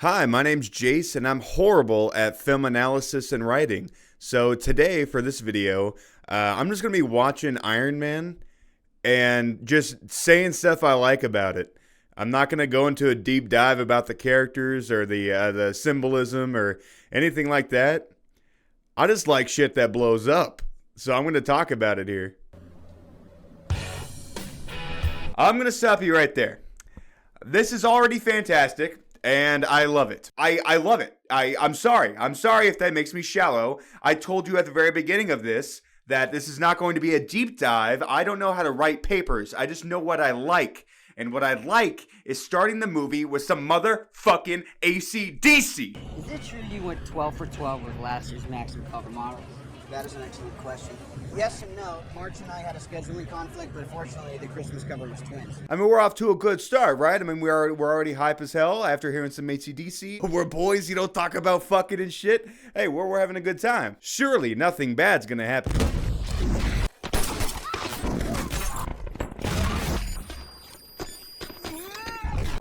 Hi, my name's Jace, and I'm horrible at film analysis and writing. So today, for this video, I'm just going to be watching Iron Man and just saying stuff I like about it. I'm not going to go into a deep dive about the characters or the symbolism or anything like that. I just like shit that blows up. So I'm going to talk about it here. I'm going to stop you right there. This is already fantastic. And I love it. I love it. I'm sorry. I'm sorry if that makes me shallow. I told you at the very beginning of this that this is not going to be a deep dive. I don't know how to write papers. I just know what I like. And what I like is starting the movie with some motherfucking AC/DC. Is it true you went 12 for 12 with last year's Maximum Cover models? That is an excellent question. Yes and no. March and I had a scheduling conflict, but fortunately the Christmas cover was twins. I mean, we're off to a good start, right? I mean, we're already hype as hell after hearing some AC/DC. We're boys, talk about fucking and shit. Hey, we're having a good time. Surely nothing bad's gonna happen.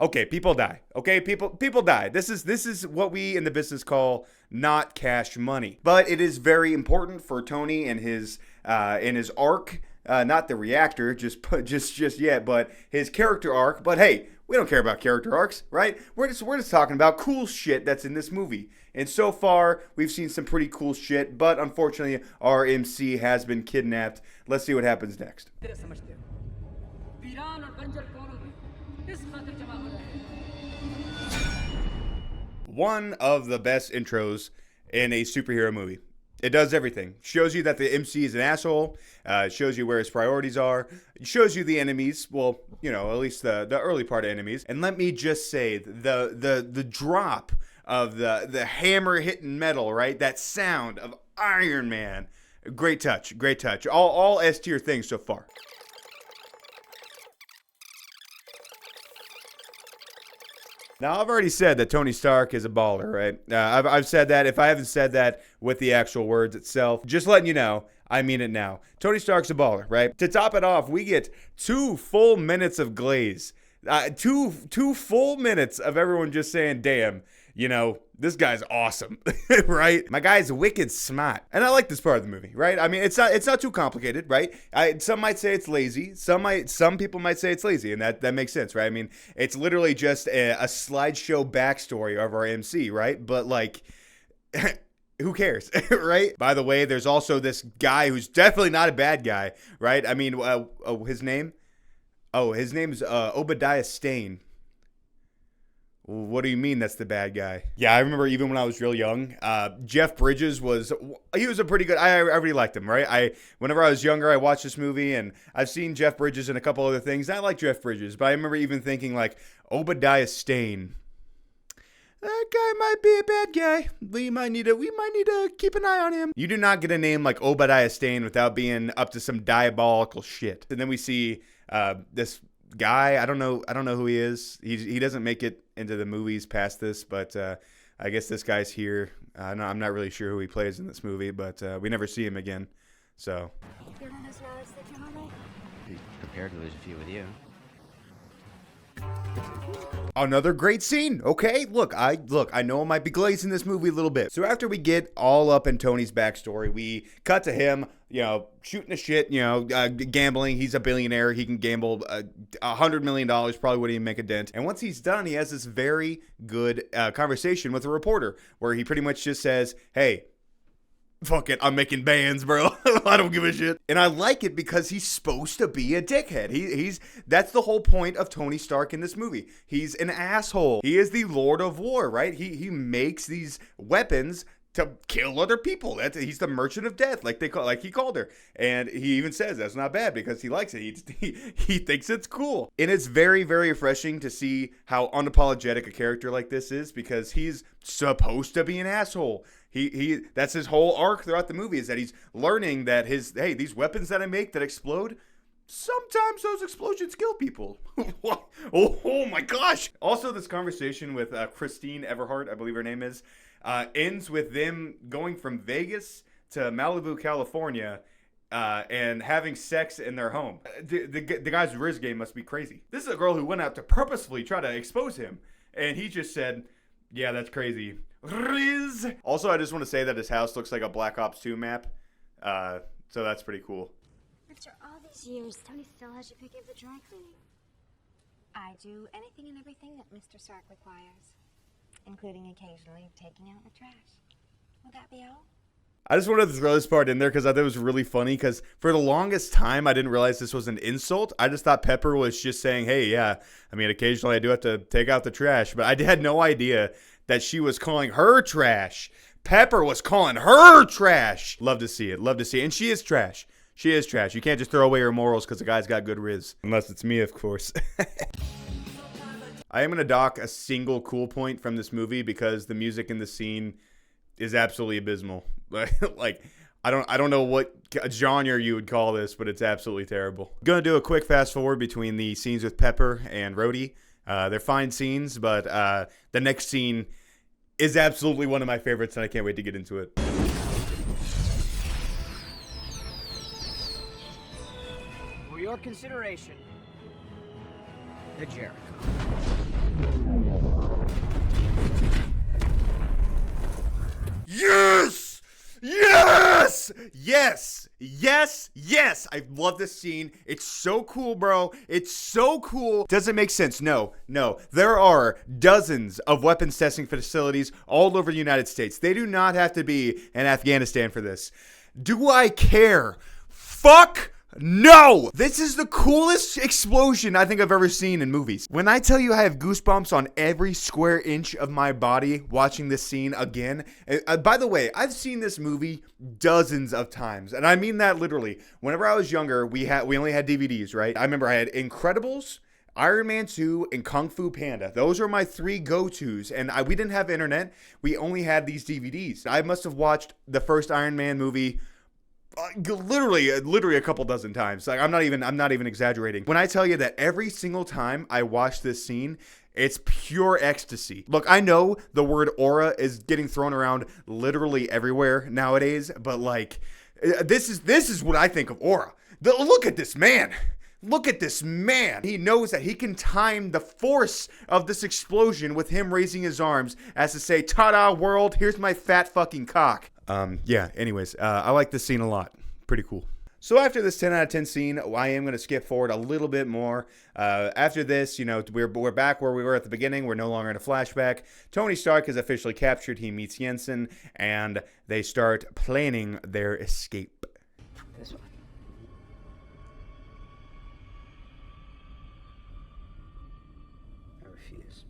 Okay, people die. Okay, people die. This is what we in the business call not cash money. But it is very important for Tony and his arc, not the reactor, just yet, but his character arc. But hey, we don't care about character arcs, right? We're just talking about cool shit that's in this movie. And so far, we've seen some pretty cool shit, but unfortunately, our MC has been kidnapped. Let's see what happens next. One of the best intros in a superhero movie. It does everything. Shows you that the MC is an asshole. Shows you where his priorities are. Shows you the enemies. Well, at least the early part of enemies. And let me just say, the drop of the hammer hitting metal, right? That sound of Iron Man. Great touch. Great touch. All S tier things so far. Now, I've already said that Tony Stark is a baller, right? I've said that. If I haven't said that with the actual words itself, just letting you know, I mean it now. Tony Stark's a baller, right? To top it off, we get 2 full minutes of glaze. Two full minutes of everyone just saying, damn, this guy's awesome, right? My guy's wicked smart. And I like this part of the movie, right? I mean, it's not too complicated, right? Some might say it's lazy. Some people might say it's lazy, and that makes sense, right? I mean, it's literally just a slideshow backstory of our MC, right? But like, who cares, right? By the way, there's also this guy who's definitely not a bad guy, right? I mean, his name? Oh, his name's Obadiah Stane. What do you mean that's the bad guy? Yeah, I remember even when I was real young, Jeff Bridges he was a pretty good, I really liked him, right? Whenever I was younger, I watched this movie, and I've seen Jeff Bridges in a couple other things. I like Jeff Bridges, but I remember even thinking like, Obadiah Stane. That guy might be a bad guy. We might need to keep an eye on him. You do not get a name like Obadiah Stane without being up to some diabolical shit. And then we see this guy. I don't know who he is. He doesn't make it into the movies past this, but I guess this guy's here. I'm not really sure who he plays in this movie, but we never see him again. So. Feeling as well as the camera? Be prepared to lose a few with you. Another great scene. Okay, look, I know I might be glazing this movie a little bit. So after we get all up in Tony's backstory, we cut to him, shooting the shit, gambling. He's a billionaire. He can gamble $100 million, probably wouldn't even make a dent. And once he's done, he has this very good conversation with a reporter where he pretty much just says, hey, fuck it, I'm making bands, bro. I don't give a shit. And I like it because he's supposed to be a dickhead. That's the whole point of Tony Stark in this movie. He's an asshole. He is the Lord of War, right? He makes these weapons to kill other people. He's the merchant of death, like he called her. And he even says that's not bad because he likes it. He thinks it's cool. And it's very, very refreshing to see how unapologetic a character like this is because he's supposed to be an asshole. That's his whole arc throughout the movie is that he's learning that these weapons that I make that explode, sometimes those explosions kill people. oh my gosh. Also, this conversation with Christine Everhart, I believe her name is, ends with them going from Vegas to Malibu, California, and having sex in their home. The guy's Riz game must be crazy. This is a girl who went out to purposefully try to expose him. And he just said, Yeah, that's crazy. Riz. Also, I just want to say that his house looks like a Black Ops 2 map. So that's pretty cool. After all these years, Tony still has you pick up the dry cleaning. I do anything and everything that Mr. Stark requires, including occasionally taking out the trash. Will that be all? I just wanted to throw this part in there because I thought it was really funny because for the longest time, I didn't realize this was an insult. I just thought Pepper was just saying, hey, yeah, I mean, occasionally I do have to take out the trash, but I had no idea that she was calling her trash. Pepper was calling her trash. Love to see it. Love to see it. And she is trash. She is trash. You can't just throw away her morals because the guy's got good riz. Unless it's me, of course. I am going to dock a single cool point from this movie because the music in the scene is absolutely abysmal. Like, I don't know what genre you would call this, but it's absolutely terrible. I'm going to do a quick fast forward between the scenes with Pepper and Rhodey. They're fine scenes, but the next scene is absolutely one of my favorites, and I can't wait to get into it. For your consideration, the Jericho. Yes! Yes! Yes! Yes! Yes! I love this scene. It's so cool, bro. It's so cool. Doesn't make sense. No. There are dozens of weapons testing facilities all over the United States. They do not have to be in Afghanistan for this. Do I care? Fuck no! This is the coolest explosion I think I've ever seen in movies. When I tell you I have goosebumps on every square inch of my body watching this scene again. By the way, I've seen this movie dozens of times, and I mean that literally. Whenever I was younger, we only had DVDs, right? I remember I had Incredibles, Iron Man 2, and Kung Fu Panda. Those are my three go-tos, and we didn't have internet. We only had these DVDs. I must have watched the first Iron Man movie literally a couple dozen times. Like, I'm not even exaggerating when I tell you that every single time I watch this scene, it's pure ecstasy. Look, I know the word aura is getting thrown around literally everywhere nowadays, but like, this is what I think of aura. Look at this man. Look at this man. He knows that he can time the force of this explosion with him raising his arms as to say, ta-da world, here's my fat fucking cock. Anyways, I like this scene a lot. Pretty cool. So after this 10 out of 10 scene, I am going to skip forward a little bit more. After this, we're back where we were at the beginning. We're no longer in a flashback. Tony Stark is officially captured. He meets Jensen, and they start planning their escape. This one. I refuse.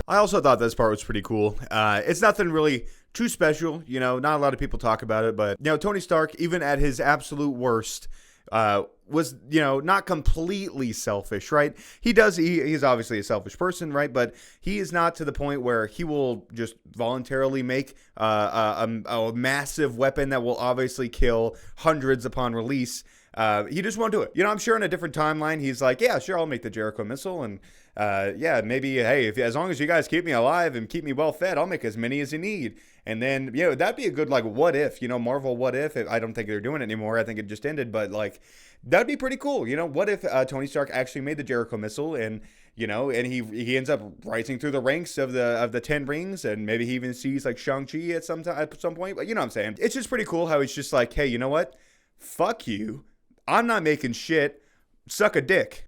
I also thought this part was pretty cool. It's nothing really too special, not a lot of people talk about it, but Tony Stark, even at his absolute worst, was not completely selfish, right? He's obviously a selfish person, right? But he is not to the point where he will just voluntarily make a massive weapon that will obviously kill hundreds upon release. He just won't do it. I'm sure in a different timeline, he's like, yeah, sure, I'll make the Jericho missile. And maybe, hey, as long as you guys keep me alive and keep me well fed, I'll make as many as you need. And then, that'd be a good, like, what if, Marvel, what if? I don't think they're doing it anymore. I think it just ended. But, like, that'd be pretty cool. What if Tony Stark actually made the Jericho missile and, and he ends up rising through the ranks of the 10 rings, and maybe he even sees, like, Shang-Chi at some point. But you know what I'm saying? It's just pretty cool how he's just like, hey, you know what? Fuck you. I'm not making shit. Suck a dick.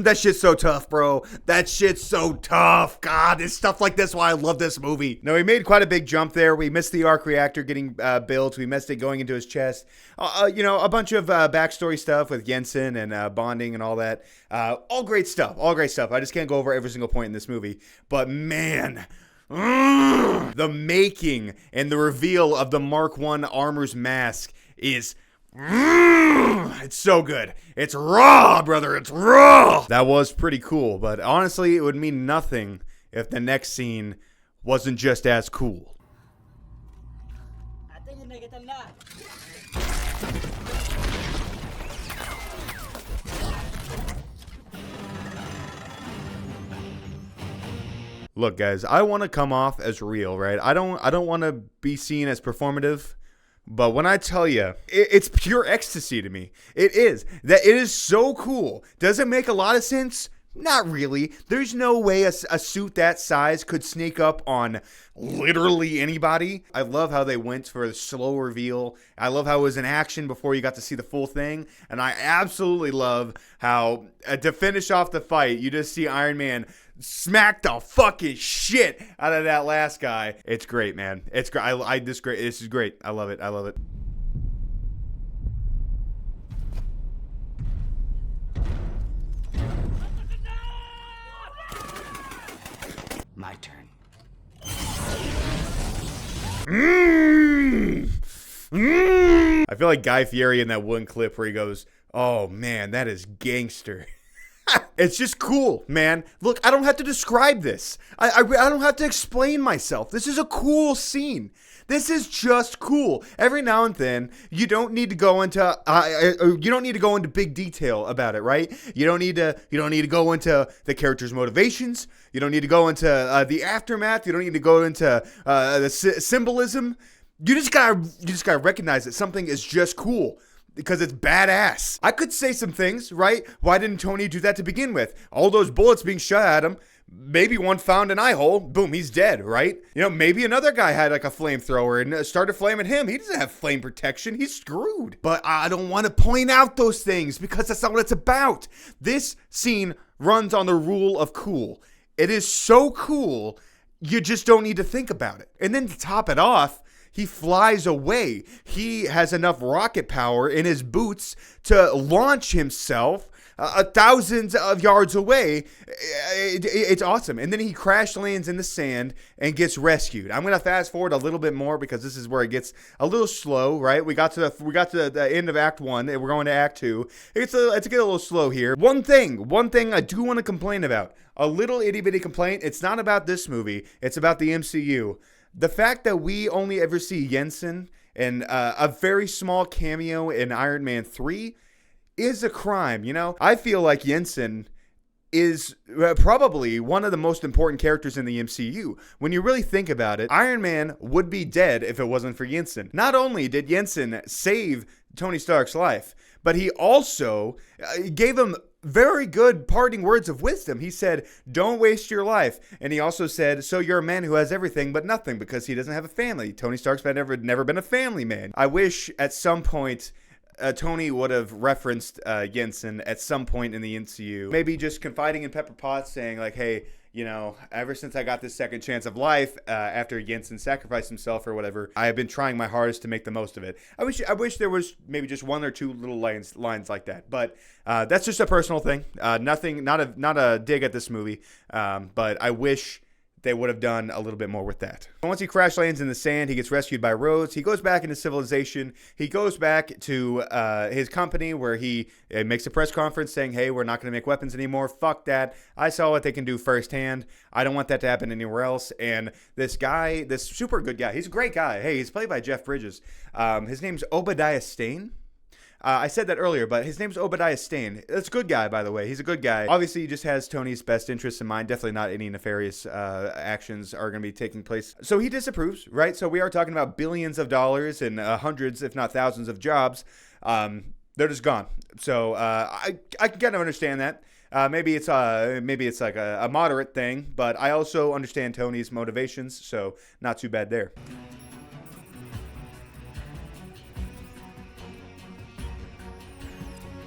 That shit's so tough, bro. That shit's so tough. God, it's stuff like this why I love this movie. No, we made quite a big jump there. We missed the arc reactor getting built. We missed it going into his chest. A bunch of backstory stuff with Jensen and bonding and all that. All great stuff. All great stuff. I just can't go over every single point in this movie. But man, the making and the reveal of the Mark I armor's mask is... it's so good. It's raw, brother. It's raw. That was pretty cool, but honestly, it would mean nothing if the next scene wasn't just as cool. Look, guys, I want to come off as real, right? I don't want to be seen as performative. But when I tell you, it's pure ecstasy to me. It is. That it is so cool. Does it make a lot of sense? Not really. There's no way a suit that size could sneak up on literally anybody. I love how they went for the slow reveal. I love how it was in action before you got to see the full thing. And I absolutely love how, to finish off the fight, you just see Iron Man smack the fucking shit out of that last guy. It's great, man. It's great. This is great. I love it. I love it. My turn. I feel like Guy Fieri in that one clip where he goes, "Oh man, that is gangster." It's just cool, man. Look, I don't have to describe this. I don't have to explain myself. This is a cool scene. This is just cool. Every now and then, you don't need to go into big detail about it, right? You don't need to go into the character's motivations. You don't need to go into the aftermath. You don't need to go into the symbolism. You just gotta recognize that something is just cool. Because it's badass. I could say some things, right? Why didn't Tony do that to begin with? All those bullets being shot at him. Maybe one found an eye hole. Boom, he's dead, right? You know, maybe another guy had like a flamethrower and started flaming him. He doesn't have flame protection. He's screwed. But I don't want to point out those things because that's not what it's about. This scene runs on the rule of cool. It is so cool, you just don't need to think about it. And then to top it off, he flies away. He has enough rocket power in his boots to launch himself thousands of yards away. It's awesome. And then he crash lands in the sand and gets rescued. I'm going to fast forward a little bit more because this is where it gets a little slow, right? We got to the end of Act 1 and we're going to Act 2. It's get a little slow here. One thing I do want to complain about. A little itty bitty complaint. It's not about this movie. It's about the MCU. The fact that we only ever see Jensen in a very small cameo in Iron Man 3 is a crime, you know? I feel like Jensen is probably one of the most important characters in the MCU. When you really think about it, Iron Man would be dead if it wasn't for Jensen. Not only did Jensen save Tony Stark's life, but he also gave him very good parting words of wisdom. He said, "Don't waste your life." And he also said, "So you're a man who has everything but nothing," because he doesn't have a family. Tony Stark's never been a family man. I wish at some point Tony would have referenced Jensen at some point in the MCU. Maybe just confiding in Pepper Potts, saying like, "Hey, you know, ever since I got this second chance of life after Jensen sacrificed himself or whatever, I have been trying my hardest to make the most of it." I wish there was maybe just one or two little lines like that. But that's just a personal thing. Nothing, not a dig at this movie. But I wish they would have done a little bit more with that. Once he crash lands in the sand, he gets rescued by Rhodes. He goes back into civilization. He goes back to his company where he makes a press conference saying, "Hey, we're not going to make weapons anymore. Fuck that. I saw what they can do firsthand. I don't want that to happen anywhere else." And this guy, this super good guy, he's a great guy. Hey, he's played by Jeff Bridges. His name's Obadiah Stane. I said that earlier, but his name's Obadiah Stane. That's a good guy, by the way. He's a good guy. Obviously, he just has Tony's best interests in mind. Definitely not any nefarious actions are going to be taking place. So he disapproves, right? So we are talking about billions of dollars and hundreds, if not thousands of jobs. They're just gone. So I can kind of understand that. Maybe it's like a moderate thing, but I also understand Tony's motivations, so not too bad there.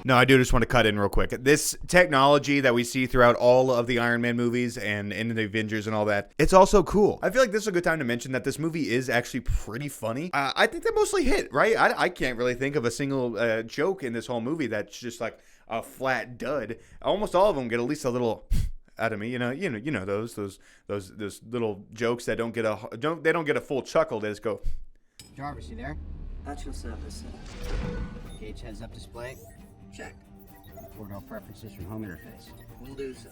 No, I do just want to cut in real quick. This technology that we see throughout all of the Iron Man movies and in the Avengers and all that, it's also cool. I feel like this is a good time to mention that this movie is actually pretty funny. I think they mostly hit, right? I can't really think of a single joke in this whole movie that's just like a flat dud. Almost all of them get at least a little out of me. You know those little jokes that don't get a full chuckle. They just go. Jarvis, you there? At your service, sir. Gauge heads-up display. Check. Order all preferences from home interface. We'll do so.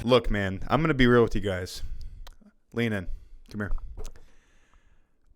Look, man, I'm going to be real with you guys. Lean in. Come here.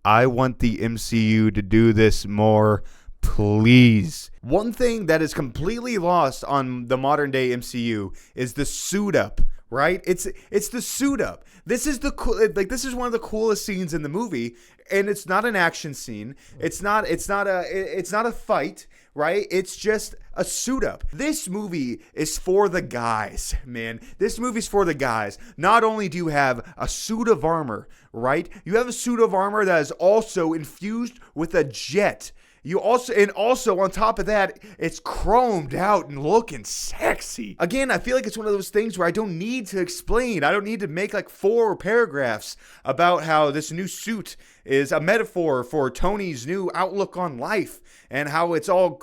I want the MCU to do this more, please. One thing that is completely lost on the modern day MCU is the suit up, right? It's the suit up. This is this is one of the coolest scenes in the movie, and it's not an action scene. It's not a fight, right? It's just a suit up. This movie is for the guys, man. This movie's for the guys. Not only do you have a suit of armor, right? You have a suit of armor that is also infused with a jet. You also on top of that, it's chromed out and looking sexy. Again, I feel like it's one of those things where I don't need to explain. I don't need to make like 4 paragraphs about how this new suit is a metaphor for Tony's new outlook on life and how it's all,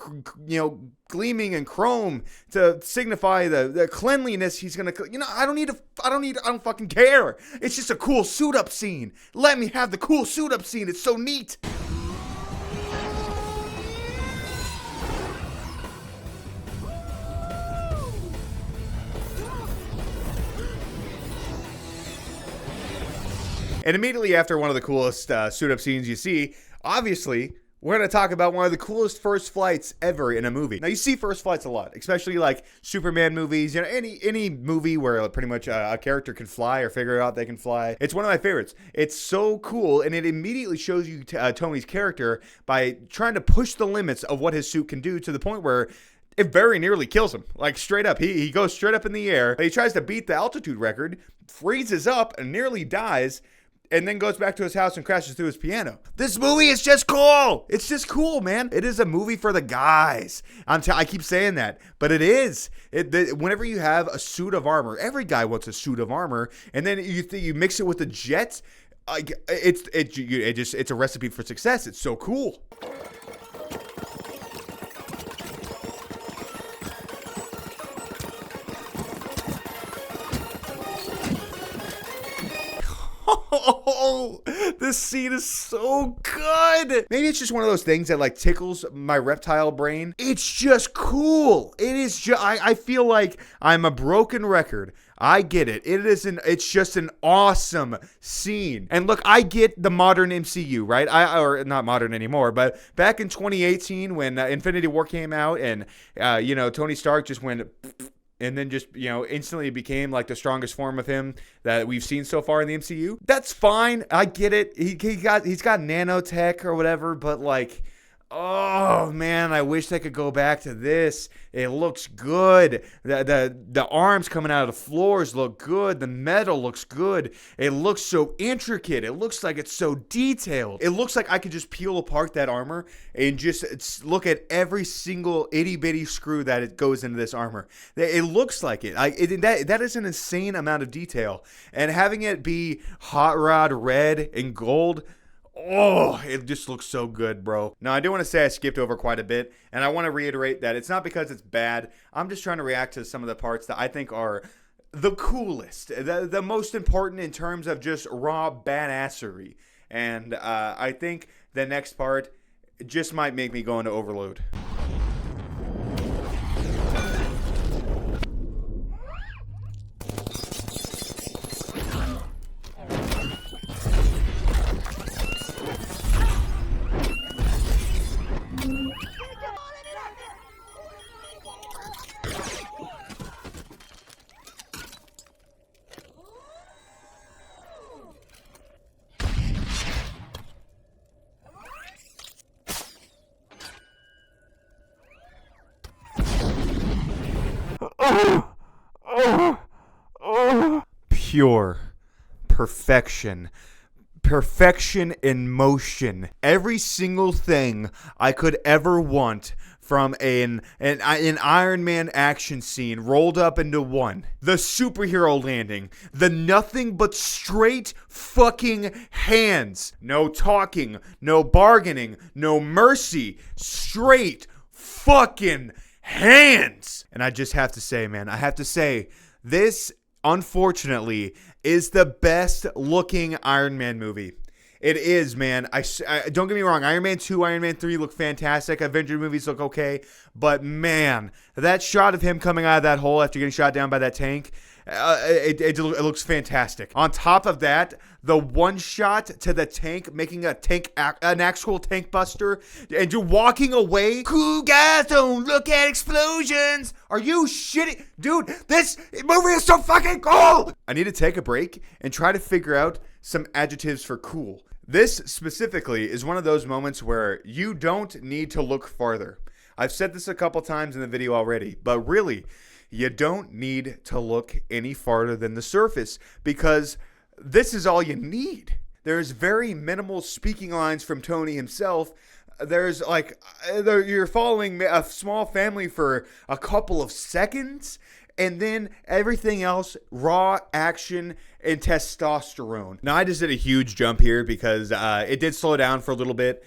gleaming and chrome to signify the cleanliness he's gonna. I don't fucking care. It's just a cool suit up scene. Let me have the cool suit up scene. It's so neat. And immediately after one of the coolest suit-up scenes you see, obviously, we're going to talk about one of the coolest first flights ever in a movie. Now, you see first flights a lot, especially like Superman movies, any movie where pretty much a character can fly or figure out they can fly. It's one of my favorites. It's so cool, and it immediately shows you Tony's character by trying to push the limits of what his suit can do to the point where it very nearly kills him. Like, straight up. He goes straight up in the air. He tries to beat the altitude record, freezes up, and nearly dies, and then goes back to his house and crashes through his piano. This movie is just cool. It's just cool, man. It is a movie for the guys. I keep saying that, but it is. Whenever you have a suit of armor, every guy wants a suit of armor, and then you mix it with a jet. It's a recipe for success. It's so cool. Oh, this scene is so good. Maybe it's just one of those things that like tickles my reptile brain. It's just cool. It is just, I feel like I'm a broken record. I get it. It's just an awesome scene. And look, I get the modern MCU, right? Or not modern anymore, but back in 2018 when Infinity War came out and, Tony Stark just went and then just, instantly became like the strongest form of him that we've seen so far in the MCU. That's fine. I get it. He's got nanotech or whatever, but like, oh man, I wish they could go back to this. It looks good. The arms coming out of the floors look good. The metal looks good. It looks so intricate. It looks like it's so detailed. It looks like I could just peel apart that armor and just look at every single itty bitty screw that it goes into this armor. It looks like it. That is an insane amount of detail. And having it be hot rod red and gold, oh, it just looks so good, bro. Now, I do want to say I skipped over quite a bit, and I want to reiterate that it's not because it's bad. I'm just trying to react to some of the parts that I think are the coolest, the most important in terms of just raw badassery. And I think the next part just might make me go into overload. Pure perfection. Perfection in motion. Every single thing I could ever want from an Iron Man action scene rolled up into one. The superhero landing. The nothing but straight fucking hands. No talking. No bargaining. No mercy. Straight fucking hands. And I just have to say, man, this, unfortunately, is the best looking Iron Man movie. It is, man. I don't get me wrong. Iron Man 2, Iron Man 3 look fantastic. Avenger movies look okay. But, man, that shot of him coming out of that hole after getting shot down by that tank, it looks fantastic. On top of that, the one shot to the tank, making an actual tank buster, and you're walking away. Cool guys don't look at explosions. Are you shitting? Dude, this movie is so fucking cool. I need to take a break and try to figure out some adjectives for cool. This specifically is one of those moments where you don't need to look farther. I've said this a couple times in the video already, but really, you don't need to look any farther than the surface because this is all you need. There's very minimal speaking lines from Tony himself. There's you're following a small family for a couple of seconds, and then everything else, raw action and testosterone. Now, I just did a huge jump here because it did slow down for a little bit.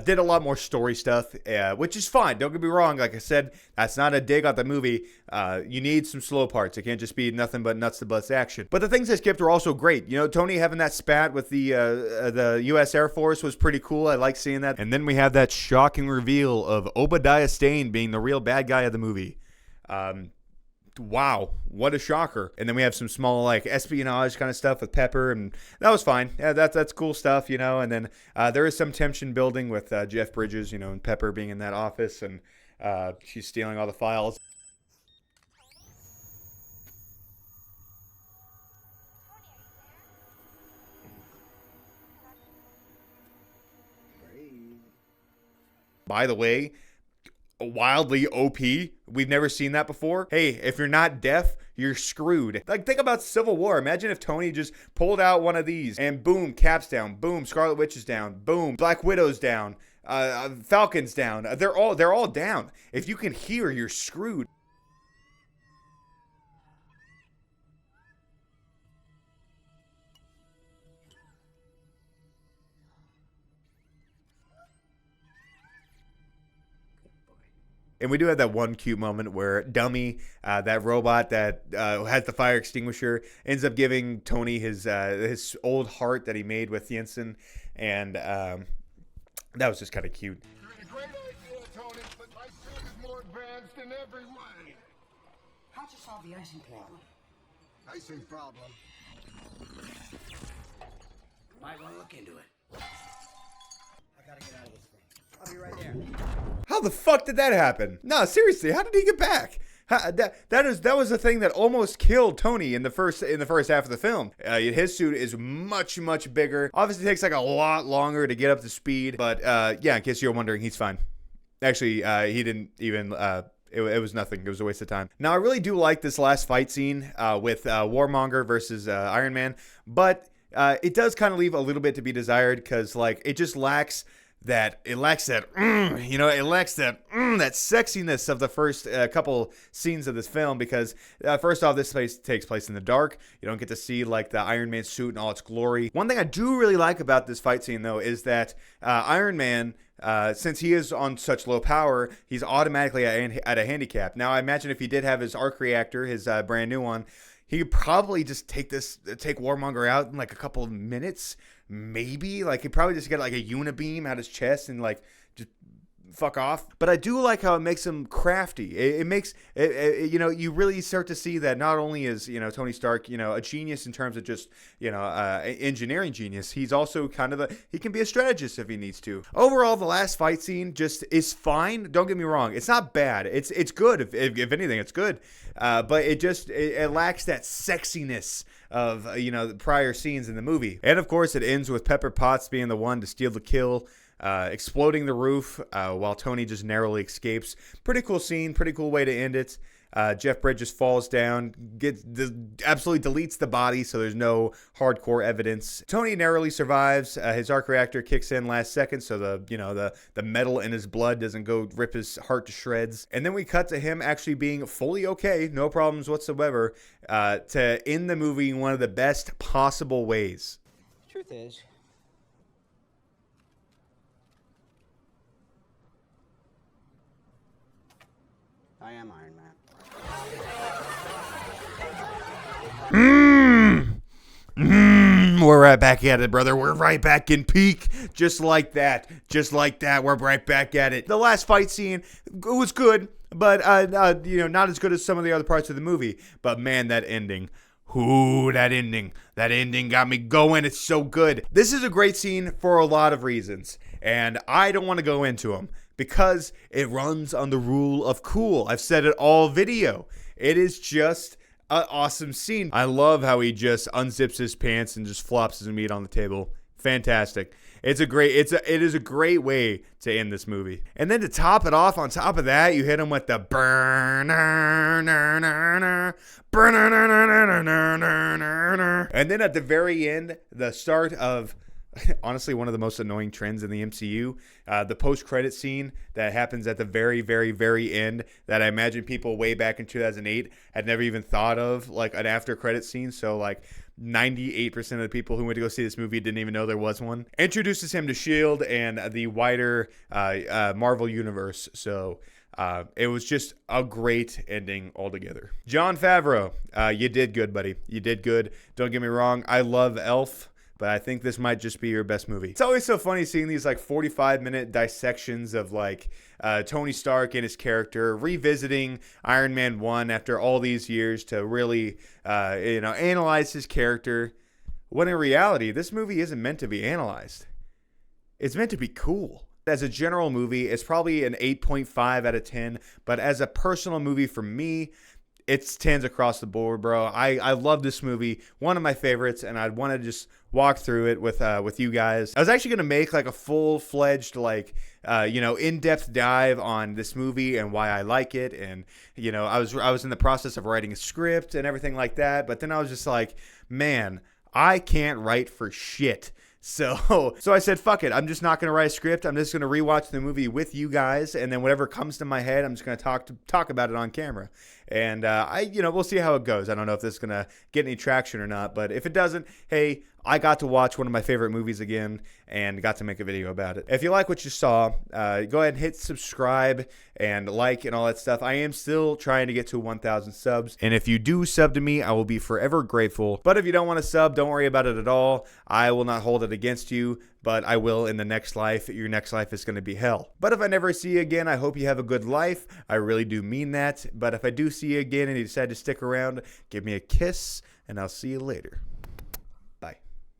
Did a lot more story stuff, which is fine. Don't get me wrong. Like I said, that's not a dig on the movie. You need some slow parts. It can't just be nothing but nuts to butts action. But the things I skipped were also great. You know, Tony having that spat with the U.S. Air Force was pretty cool. I like seeing that. And then we have that shocking reveal of Obadiah Stane being the real bad guy of the movie. Wow, what a shocker. And then we have some small like espionage kind of stuff with Pepper, and that was fine. Yeah, that's cool stuff, you know. And then there is some tension building with Jeff Bridges, you know, and Pepper being in that office, and she's stealing all the files. By the way, wildly OP. We've never seen that before. Hey, if you're not deaf, you're screwed. Like, think about Civil War. Imagine if Tony just pulled out one of these and boom, Cap's down. Boom, Scarlet Witch is down. Boom, Black Widow's down. Falcon's down. They're all down. If you can hear, you're screwed. And we do have that one cute moment where Dummy, that robot that has the fire extinguisher, ends up giving Tony his old heart that he made with Jensen, and that was just kind of cute. Great idea, Tony, but my suit is more advanced in every way. How'd you solve the icing problem? Icing problem? Might want to look into it. I gotta get out of this thing. I'll be right there. How the fuck did that happen? No, seriously, how did he get back? That was the thing that almost killed Tony in the first half of the film. His suit is much bigger. Obviously, it takes like a lot longer to get up to speed, but yeah, in case you're wondering, he's fine. Actually, he didn't even. It was nothing. It was a waste of time. Now, I really do like this last fight scene with Warmonger versus Iron Man, but it does kind of leave a little bit to be desired because like it just lacks that sexiness of the first couple scenes of this film because first off, this place takes place in the dark. You don't get to see like the Iron Man suit in all its glory. One thing I do really like about this fight scene though is that Iron Man, since he is on such low power, he's automatically at a handicap. Now I imagine if he did have his arc reactor, his brand new one, he could probably just take Warmonger out in like a couple of minutes. Maybe like he'd probably just get like a unibeam out his chest and like just fuck off. But I do like how it makes him crafty. It makes you know, you really start to see that not only is, you know, Tony Stark, you know, a genius in terms of just, you know, engineering genius, he's also kind of he can be a strategist if he needs to. Overall, the last fight scene just is fine. Don't get me wrong, it's not bad. It's good. If anything, it's good. But it lacks that sexiness of, you know, the prior scenes in the movie. And of course, it ends with Pepper Potts being the one to steal the kill, exploding the roof while Tony just narrowly escapes. Pretty cool scene, pretty cool way to end it. Jeff Bridges falls down, absolutely deletes the body, so there's no hardcore evidence. Tony narrowly survives. His arc reactor kicks in last second, so the metal in his blood doesn't go rip his heart to shreds. And then we cut to him actually being fully okay, no problems whatsoever, to end the movie in one of the best possible ways. Truth is, I am Iron Man. We're right back at it, brother. We're right back in peak. Just like that. Just like that. We're right back at it. The last fight scene, it was good, but, not as good as some of the other parts of the movie. But, man, that ending. Ooh, that ending. That ending got me going. It's so good. This is a great scene for a lot of reasons, and I don't want to go into them because it runs on the rule of cool. I've said it all video. It is just an awesome scene. I love how he just unzips his pants and just flops his meat on the table. Fantastic. It is a great way to end this movie. And then to top it off, on top of that, you hit him with the and then at the very end, the start of honestly one of the most annoying trends in the MCU, the post-credit scene that happens at the very, very, very end that I imagine people way back in 2008 had never even thought of, like an after-credit scene. So like 98% of the people who went to go see this movie didn't even know there was one. Introduces him to S.H.I.E.L.D. and the wider Marvel Universe. So it was just a great ending altogether. Jon Favreau, you did good, buddy. You did good. Don't get me wrong. I love Elf, but I think this might just be your best movie. It's always so funny seeing these like 45-minute dissections of like Tony Stark and his character, revisiting Iron Man 1 after all these years to really, analyze his character. When in reality, this movie isn't meant to be analyzed. It's meant to be cool. As a general movie, it's probably an 8.5 out of 10, but as a personal movie for me, it's 10s across the board, bro. I love this movie. One of my favorites, and I'd want to just walk through it with you guys. I was actually going to make like a full-fledged in-depth dive on this movie and why I like it, and I was in the process of writing a script and everything like that, but then I was just like, man, I can't write for shit. So I said, fuck it. I'm just not going to write a script. I'm just going to rewatch the movie with you guys. And then whatever comes to my head, I'm just going to talk about it on camera. And we'll see how it goes. I don't know if this is going to get any traction or not. But if it doesn't, hey, I got to watch one of my favorite movies again and got to make a video about it. If you like what you saw, go ahead and hit subscribe and like and all that stuff. I am still trying to get to 1,000 subs. And if you do sub to me, I will be forever grateful. But if you don't want to sub, don't worry about it at all. I will not hold it against you, but I will in the next life. Your next life is going to be hell. But if I never see you again, I hope you have a good life. I really do mean that. But if I do see you again and you decide to stick around, give me a kiss, and I'll see you later.